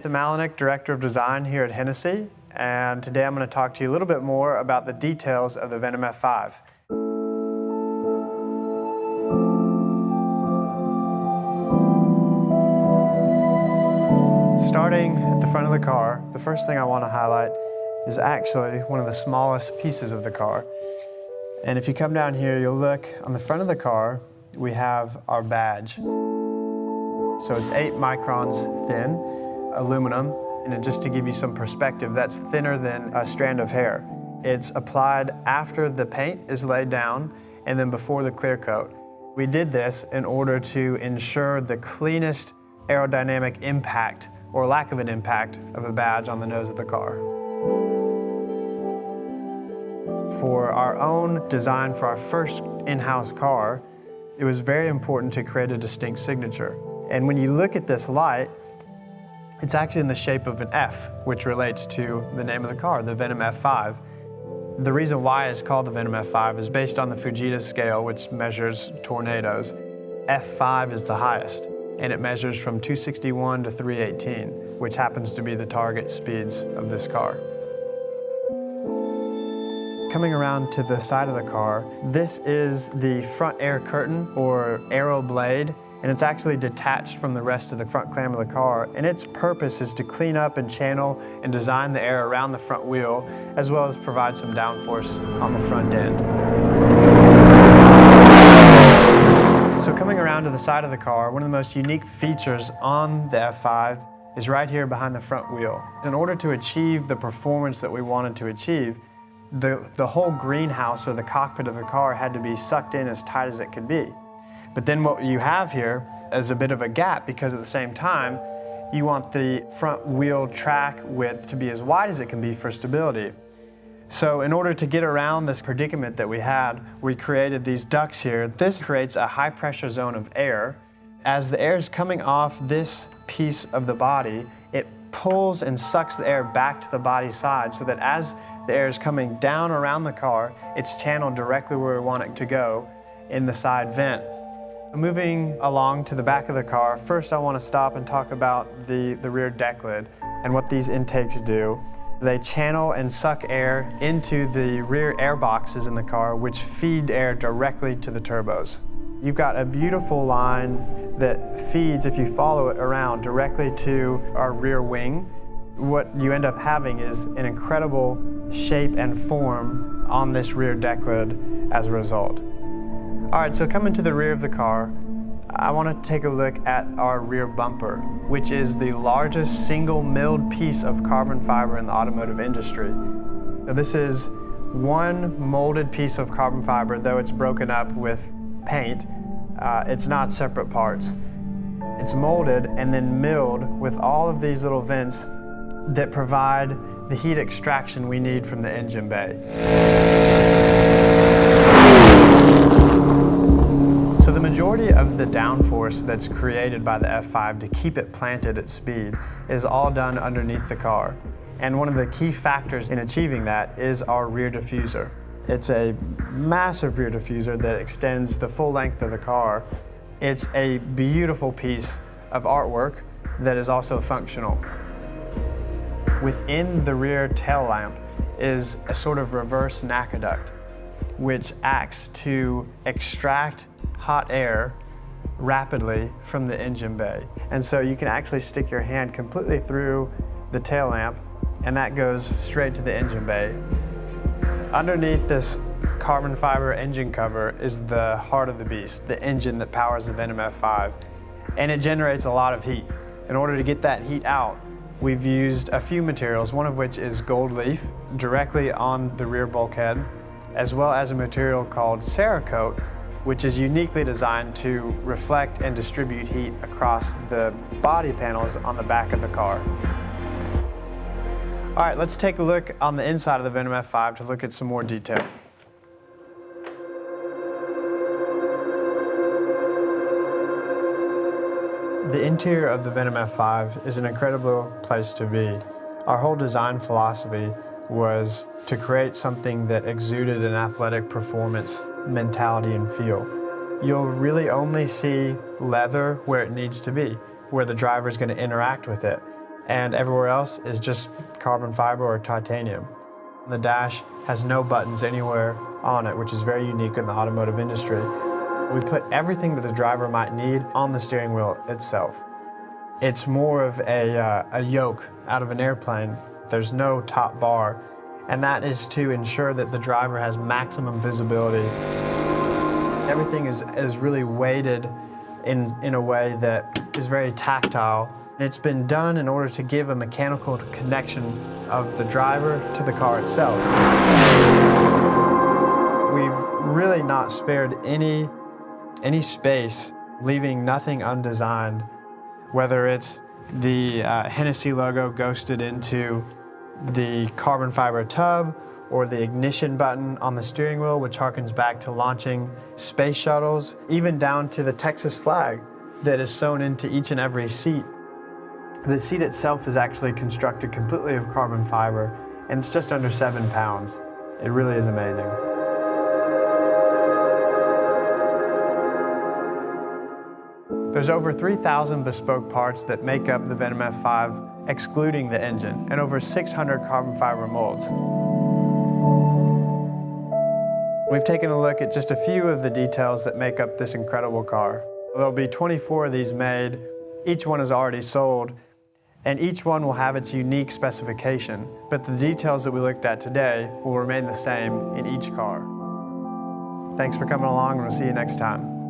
Nathan Malinick, Director of Design here at Hennessey, and today I'm going to talk to you a little bit more about the details of the Venom F5. Starting at the front of the car, the first thing I want to highlight is actually one of the smallest pieces of the car. And if you come down here, you'll look on the front of the car, we have our badge. So it's 8 microns thin, aluminum, and just to give you some perspective, that's thinner than a strand of hair. It's applied after the paint is laid down and then before the clear coat. We did this in order to ensure the cleanest aerodynamic impact or lack of an impact of a badge on the nose of the car. For our own design for our first in-house car, it was very important to create a distinct signature. And when you look at this light, it's actually in the shape of an F, which relates to the name of the car, the Venom F5. The reason why it's called the Venom F5 is based on the Fujita scale, which measures tornadoes. F5 is the highest, and it measures from 261 to 318, which happens to be the target speeds of this car. Coming around to the side of the car, this is the front air curtain or aero blade, and it's actually detached from the rest of the front clam of the car, and its purpose is to clean up and channel and design the air around the front wheel, as well as provide some downforce on the front end. So coming around to the side of the car, one of the most unique features on the F5 is right here behind the front wheel. In order to achieve the performance that we wanted to achieve, the whole greenhouse or the cockpit of the car had to be sucked in as tight as it could be. But then what you have here is a bit of a gap, because at the same time, you want the front wheel track width to be as wide as it can be for stability. So in order to get around this predicament that we had, we created these ducts here. This creates a high pressure zone of air. As the air is coming off this piece of the body, it pulls and sucks the air back to the body side, so that as the air is coming down around the car, it's channeled directly where we want it to go in the side vent. Moving along to the back of the car, first I want to stop and talk about the rear deck lid and what these intakes do. They channel and suck air into the rear air boxes in the car, which feed air directly to the turbos. You've got a beautiful line that feeds, if you follow it around, directly to our rear wing. What you end up having is an incredible shape and form on this rear deck lid as a result. All right, so coming to the rear of the car, I want to take a look at our rear bumper, which is the largest single milled piece of carbon fiber in the automotive industry. So this is one molded piece of carbon fiber, though it's broken up with paint. It's not separate parts. It's molded and then milled with all of these little vents that provide the heat extraction we need from the engine bay. So the majority of the downforce that's created by the F5 to keep it planted at speed is all done underneath the car. And one of the key factors in achieving that is our rear diffuser. It's a massive rear diffuser that extends the full length of the car. It's a beautiful piece of artwork that is also functional. Within the rear tail lamp is a sort of reverse NACA duct, which acts to extract hot air rapidly from the engine bay. And so you can actually stick your hand completely through the tail lamp, and that goes straight to the engine bay. Underneath this carbon fiber engine cover is the heart of the beast, the engine that powers the Venom F5, and it generates a lot of heat. In order to get that heat out, we've used a few materials, one of which is gold leaf, directly on the rear bulkhead, as well as a material called Cerakote, which is uniquely designed to reflect and distribute heat across the body panels on the back of the car. All right, let's take a look on the inside of the Venom F5 to look at some more detail. The interior of the Venom F5 is an incredible place to be. Our whole design philosophy was to create something that exuded an athletic performance mentality and feel. You'll really only see leather where it needs to be, where the driver is going to interact with it. and everywhere else is just carbon fiber or titanium. The dash has no buttons anywhere on it, which is very unique in the automotive industry. We put everything that the driver might need on the steering wheel itself. It's more of a yoke out of an airplane. There's no top bar, and that is to ensure that the driver has maximum visibility. Everything is really weighted in a way that is very tactile. It's been done in order to give a mechanical connection of the driver to the car itself. We've really not spared any space, leaving nothing undesigned, whether it's the Hennessey logo ghosted into the carbon fiber tub, or the ignition button on the steering wheel, which harkens back to launching space shuttles, even down to the Texas flag that is sewn into each and every seat. The seat itself is actually constructed completely of carbon fiber, and it's just under 7 pounds. It really is amazing. There's over 3,000 bespoke parts that make up the Venom F5, excluding the engine, and over 600 carbon fiber molds. We've taken a look at just a few of the details that make up this incredible car. There'll be 24 of these made. Each one is already sold, and each one will have its unique specification, but the details that we looked at today will remain the same in each car. Thanks for coming along, and we'll see you next time.